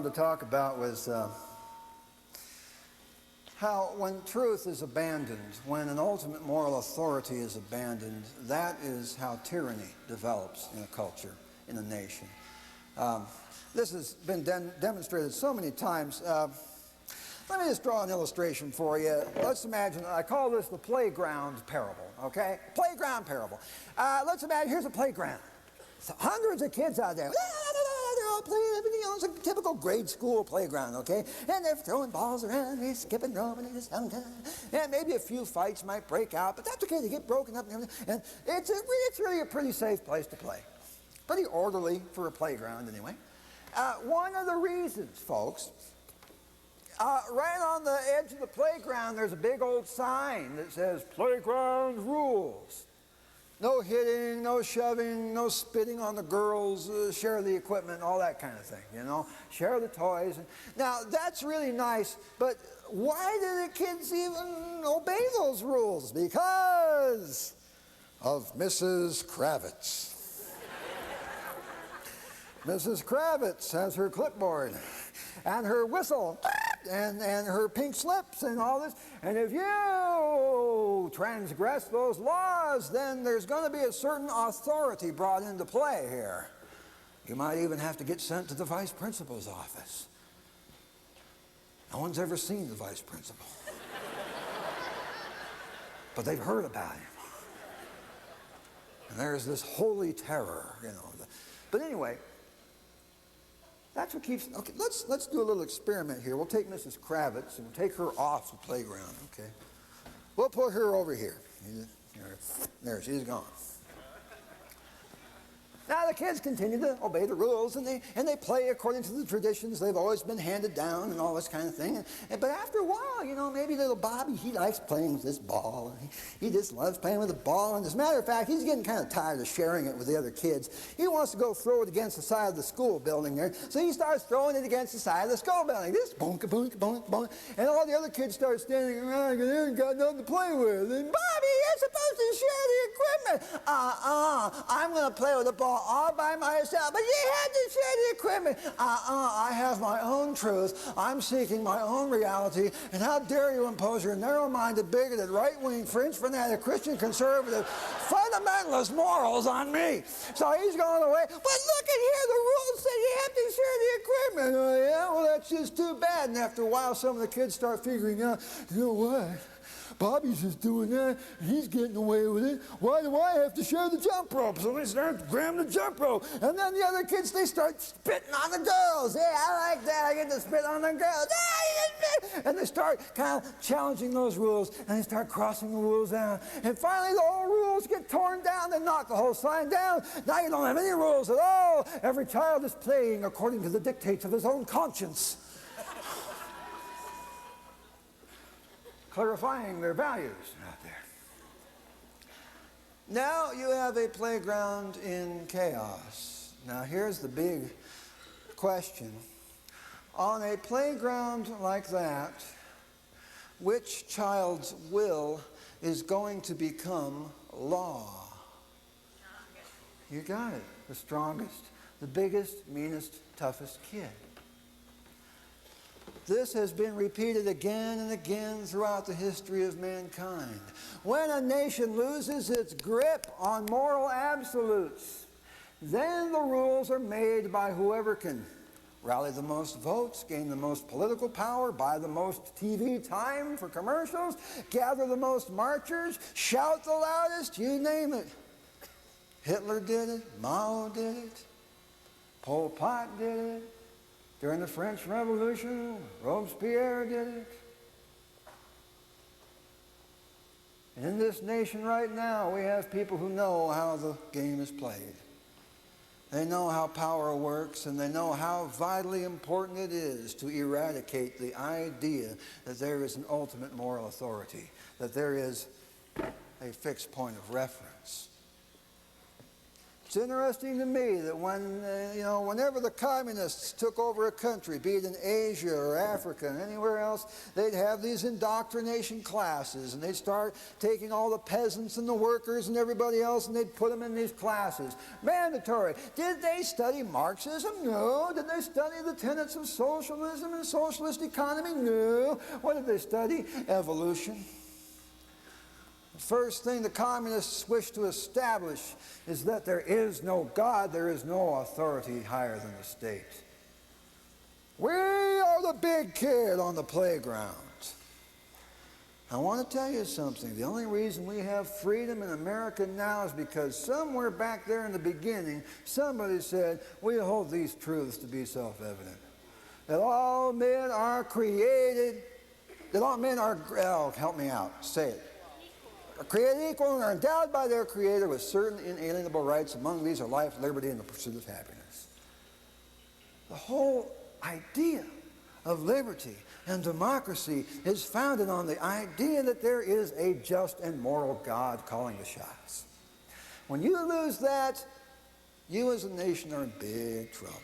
wanted to talk about was how when truth is abandoned, when an ultimate moral authority is abandoned, that is how tyranny develops in a culture, in a nation. This has been demonstrated so many times. Let me just draw an illustration for you. Let's imagine, I call this the playground parable, okay? Playground parable. Let's imagine, here's a playground. So hundreds of kids out there. They're all playing, you know, it's a typical grade school playground, okay? And they're throwing balls around, they're skipping rope, and just and maybe a few fights might break out, but that's okay, they get broken up and everything. And it's really a pretty safe place to play. Pretty orderly for a playground anyway. One of the reasons, folks, right on the edge of the playground, there's a big old sign that says, playground rules. No hitting, no shoving, no spitting on the girls, share the equipment, all that kind of thing, you know. Share the toys. Now, that's really nice, but why do the kids even obey those rules? Because of Mrs. Kravitz. Mrs. Kravitz has her clipboard and her whistle and her pink slips and all this. And if you transgress those laws, then there's going to be a certain authority brought into play here. You might even have to get sent to the vice principal's office. No one's ever seen the vice principal. But they've heard about him. And there's this holy terror, you know. But anyway, that's what keeps, okay, let's do a little experiment here. We'll take Mrs. Kravitz and we'll take her off the playground, okay? We'll put her over here. There, she's gone. Now the kids continue to obey the rules and they play according to the traditions they've always been handed down and all this kind of thing. But after a while, you know, maybe little Bobby, he likes playing with this ball. He just loves playing with the ball. And as a matter of fact, he's getting kind of tired of sharing it with the other kids. He wants to go throw it against the side of the school building there. So he starts throwing it against the side of the school building. This bonk, bonk, bonk, bonk. And all the other kids start standing around and they ain't got nothing to play with. And Bobby, you're supposed to share the equipment. I'm going to play with the ball all by myself, but you had to share the equipment. I have my own truth. I'm seeking my own reality, and how dare you impose your narrow-minded, bigoted, right-wing, fringe fanatic, Christian conservative, fundamentalist morals on me. So he's going away. But look at here, the rules say you have to share the equipment. Oh yeah, well that's just too bad. And after a while, some of the kids start figuring out, you know what? Bobby's just doing that, and he's getting away with it. Why do I have to share the jump rope? So they start grabbing the jump rope. And then the other kids, they start spitting on the girls. Yeah, I like that. I get to spit on the girls. And they start kind of challenging those rules, and they start crossing the rules out. And finally, the whole rules get torn down. They knock the whole sign down. Now you don't have any rules at all. Every child is playing according to the dictates of his own conscience. Clarifying their values out there. Now you have a playground in chaos. Now here's the big question. On a playground like that, which child's will is going to become law? You got it. The strongest, the biggest, meanest, toughest kid. This has been repeated again and again throughout the history of mankind. When a nation loses its grip on moral absolutes, then the rules are made by whoever can rally the most votes, gain the most political power, buy the most TV time for commercials, gather the most marchers, shout the loudest, you name it. Hitler did it, Mao did it, Pol Pot did it. During the French Revolution, Robespierre did it. And in this nation right now, we have people who know how the game is played. They know how power works, and they know how vitally important it is to eradicate the idea that there is an ultimate moral authority, that there is a fixed point of reference. It's interesting to me that whenever the communists took over a country, be it in Asia or Africa and anywhere else, they'd have these indoctrination classes, and they'd start taking all the peasants and the workers and everybody else, and they'd put them in these classes. Mandatory. Did they study Marxism? No. Did they study the tenets of socialism and socialist economy? No. What did they study? Evolution. The first thing the communists wish to establish is that there is no God, there is no authority higher than the state. We are the big kid on the playground. I want to tell you something. The only reason we have freedom in America now is because somewhere back there in the beginning, somebody said, we hold these truths to be self-evident. That all men are created, that all men are, help me out, say it. Are created equal and are endowed by their Creator with certain inalienable rights. Among these are life, liberty, and the pursuit of happiness. The whole idea of liberty and democracy is founded on the idea that there is a just and moral God calling the shots. When you lose that, you as a nation are in big trouble.